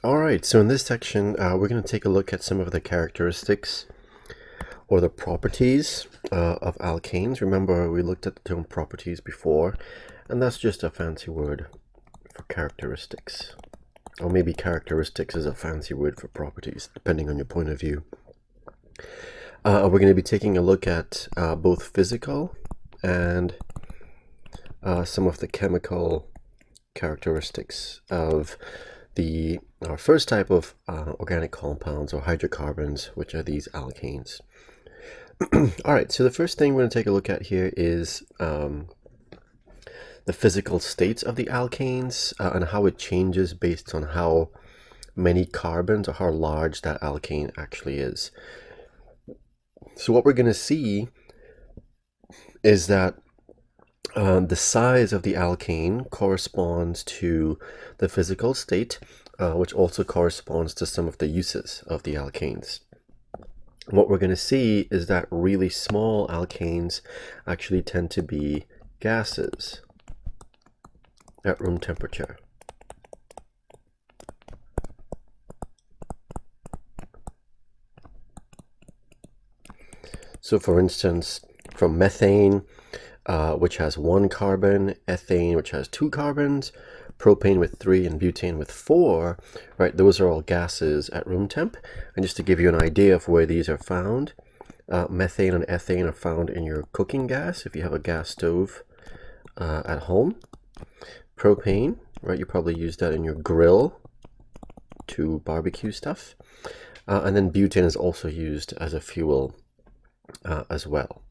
All right, so in this section, we're going to take a look at some of the characteristics or the properties of alkanes. Remember, we looked at the term properties before, and that's just a fancy word for characteristics. Or maybe characteristics is a fancy word for properties, depending on your point of view. We're going to be taking a look at both physical and some of the chemical characteristics of our first type of organic compounds or hydrocarbons, which are these alkanes. All right, so the first thing we're going to take a look at here is the physical states of the alkanes and how it changes based on how many carbons or how large that alkane actually is. So what we're going to see is that the size of the alkane corresponds to the physical state, which also corresponds to some of the uses of the alkanes. What we're going to see is that really small alkanes actually tend to be gases at room temperature. So for instance, from methane, which has 1 carbon, ethane, which has 2 carbons, propane with 3, and butane with 4, right? Those are all gases at room temp. And just to give you an idea of where these are found, methane and ethane are found in your cooking gas, if you have a gas stove at home. Propane, right? You probably use that in your grill to barbecue stuff. And then butane is also used as a fuel as well.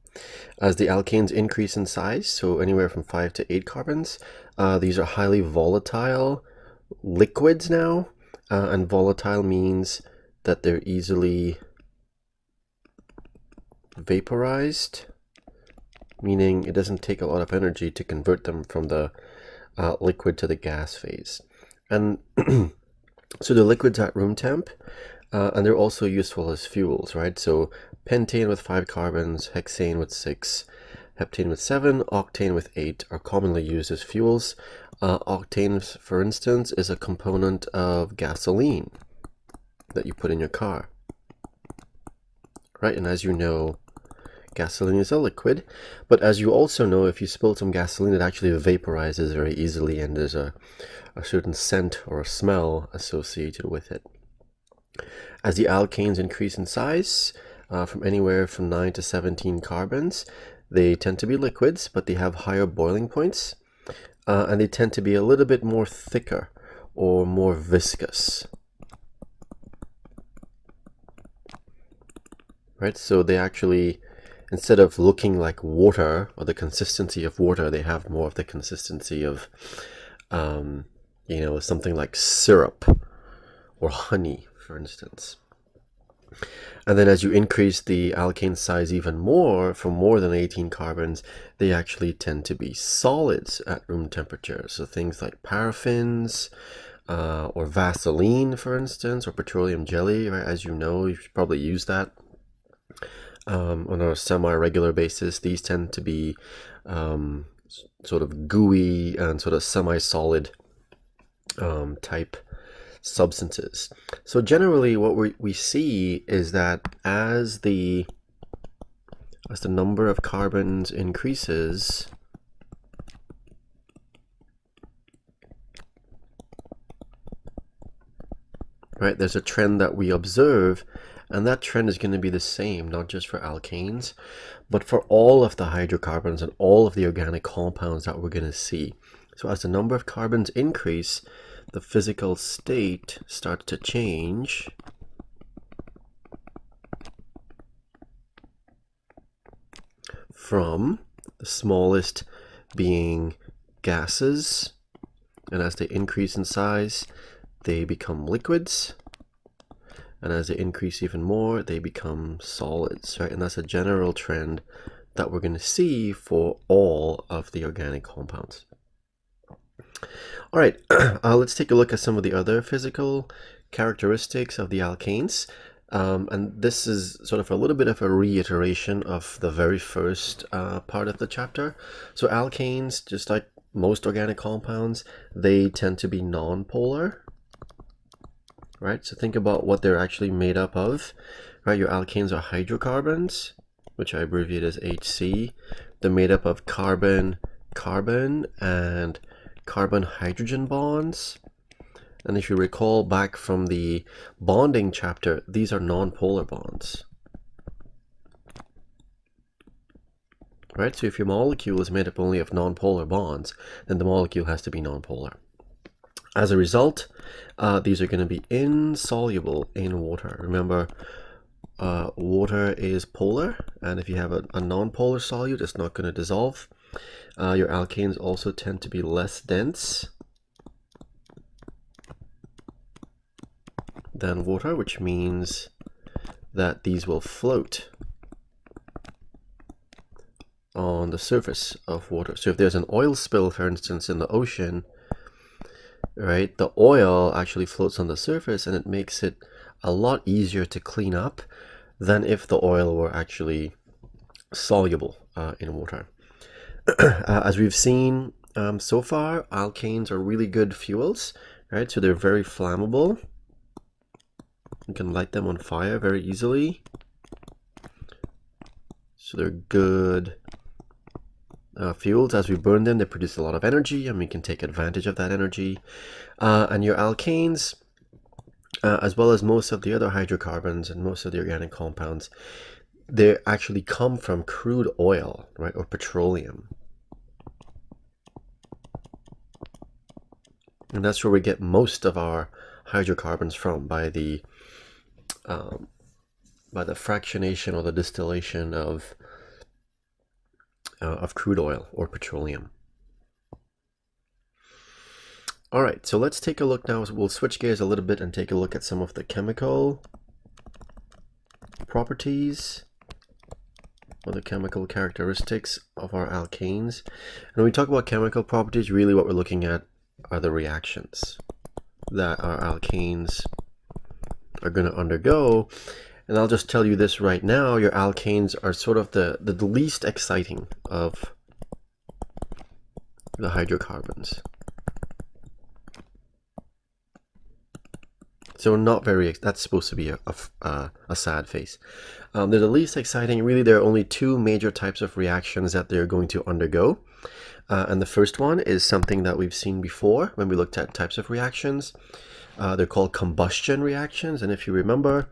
As the alkanes increase in size, so anywhere from 5 to 8 carbons, these are highly volatile liquids now, and volatile means that they're easily vaporized, meaning it doesn't take a lot of energy to convert them from the liquid to the gas phase. And so the liquids at room temp, and they're also useful as fuels, right? So pentane with 5 carbons, hexane with 6, heptane with 7, octane with 8 are commonly used as fuels. Octane, for instance, is a component of gasoline that you put in your car, right? And as you know, gasoline is a liquid, but as you also know, if you spill some gasoline, it actually vaporizes very easily, and there's a certain scent or a smell associated with it. As the alkanes increase in size, from anywhere from 9 to 17 carbons, they tend to be liquids, but they have higher boiling points, and they tend to be a little bit more thicker or more viscous. Right, so they actually, instead of looking like water or the consistency of water, they have more of the consistency of, something like syrup or honey, for instance. And then as you increase the alkane size even more, from more than 18 carbons, they actually tend to be solids at room temperature. So things like paraffins, or Vaseline, for instance, or petroleum jelly, right? As you know, you should probably use that on a semi-regular basis. These tend to be sort of gooey and sort of semi-solid type substances. So generally what we see is that as the number of carbons increases, right, there's a trend that we observe, and that trend is going to be the same, not just for alkanes, but for all of the hydrocarbons and all of the organic compounds that we're going to see. So as the number of carbons increase, the physical state starts to change from the smallest being gases, and as they increase in size, they become liquids, and as they increase even more, they become solids, right? And that's a general trend that we're going to see for all of the organic compounds. All right, let's take a look at some of the other physical characteristics of the alkanes. And this is sort of a little bit of a reiteration of the very first part of the chapter. So alkanes, just like most organic compounds, they tend to be non-polar. right? So think about what they're actually made up of, right? Your alkanes are hydrocarbons, which I abbreviate as HC. They're made up of carbon-carbon and carbon-hydrogen bonds. And if you recall back from the bonding chapter, these are non-polar bonds. Right? So if your molecule is made up only of non-polar bonds, then the molecule has to be non-polar. As a result, these are going to be insoluble in water. Remember, water is polar, and if you have a non-polar solute, it's not going to dissolve. Your alkanes also tend to be less dense than water, which means that these will float on the surface of water. So if there's an oil spill, for instance, in the ocean, right, the oil actually floats on the surface, and it makes it a lot easier to clean up than if the oil were actually soluble in water. As we've seen so far, alkanes are really good fuels, right? So they're very flammable. You can light them on fire very easily. So they're good fuels. As we burn them, they produce a lot of energy, and we can take advantage of that energy. And your alkanes, as well as most of the other hydrocarbons and most of the organic compounds, they actually come from crude oil, right, or petroleum. And that's where we get most of our hydrocarbons from, by the fractionation or the distillation of crude oil or petroleum. All right, so let's take a look now. We'll switch gears a little bit and take a look at some of the chemical properties or the chemical characteristics of our alkanes. And when we talk about chemical properties, really what we're looking at are the reactions that our alkanes are going to undergo. And I'll just tell you this right now, your alkanes are sort of the least exciting of the hydrocarbons. So not very, that's supposed to be a sad face. They're the least exciting. Really, there are only two major types of reactions that they're going to undergo. And the first one is something that we've seen before when we looked at types of reactions. They're called combustion reactions. And if you remember,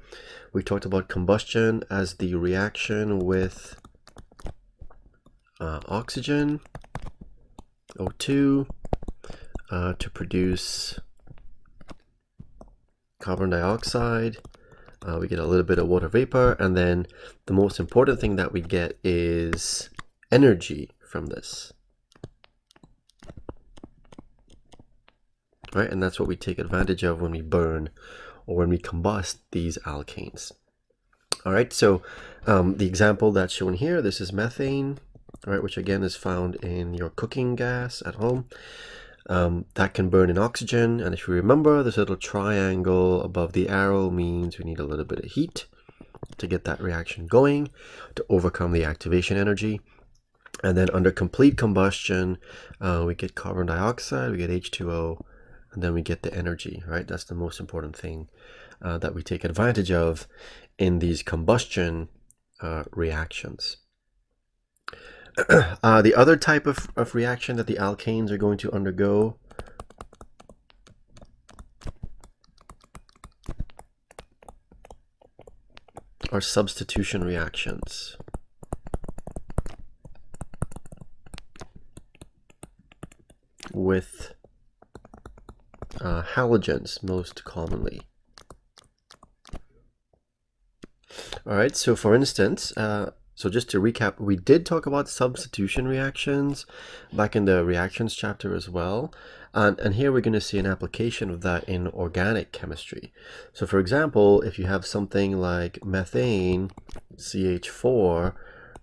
we talked about combustion as the reaction with oxygen, O2, to produce carbon dioxide. We get a little bit of water vapor, and then the most important thing that we get is energy from this. Right, and that's what we take advantage of when we burn or when we combust these alkanes. All right, so the example that's shown here, this is methane, all right, which again is found in your cooking gas at home. That can burn in oxygen, and if you remember, this little triangle above the arrow means we need a little bit of heat to get that reaction going, to overcome the activation energy. And then under complete combustion, we get carbon dioxide, we get H2O, and then we get the energy, right? That's the most important thing that we take advantage of in these combustion reactions. The other type of reaction that the alkanes are going to undergo are substitution reactions. With halogens most commonly. All right, so for instance, so just to recap, we did talk about substitution reactions back in the reactions chapter as well. And here we're going to see an application of that in organic chemistry. So for example, if you have something like methane, CH4,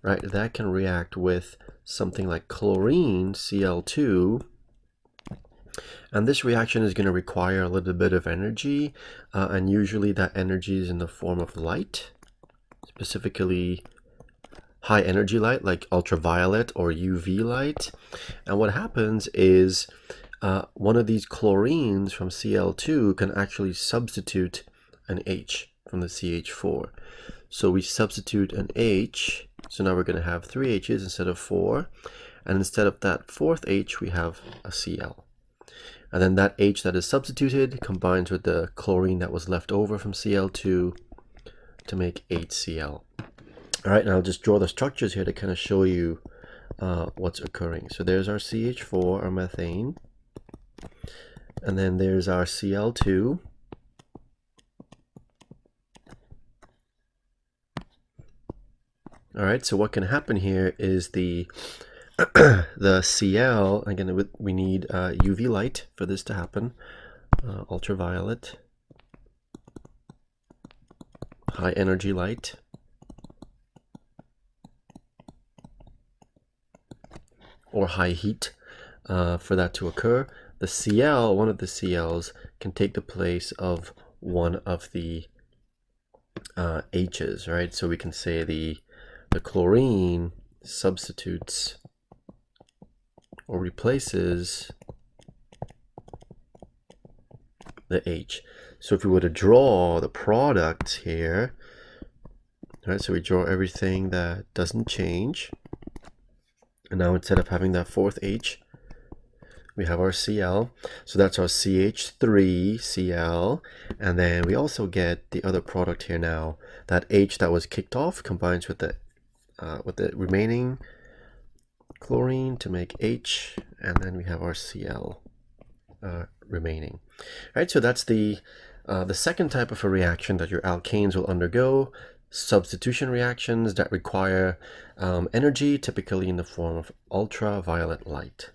right, that can react with something like chlorine, Cl2. And this reaction is going to require a little bit of energy, and usually that energy is in the form of light, specifically high energy light like ultraviolet or UV light. And what happens is one of these chlorines from Cl2 can actually substitute an H from the CH4. So we substitute an H, so now we're going to have 3 H's instead of 4, and instead of that 4th H we have a Cl. And then that H that is substituted combines with the chlorine that was left over from Cl2 to make HCl. All right, now I'll just draw the structures here to kind of show you what's occurring. So there's our CH4, our methane, and then there's our Cl2. All right, so what can happen here is the Cl, again, we need UV light for this to happen, ultraviolet, high energy light, or high heat for that to occur. The Cl, one of the Cl's, can take the place of one of the H's, right? So we can say the chlorine substitutes or replaces the H. So if we were to draw the product here, right, so we draw everything that doesn't change. And now instead of having that 4th H, we have our Cl. So that's our CH3Cl. And then we also get the other product here now. That H that was kicked off combines with the remaining chlorine to make H, and then we have our Cl remaining. All right, so that's the second type of a reaction that your alkanes will undergo. Substitution reactions that require energy, typically in the form of ultraviolet light.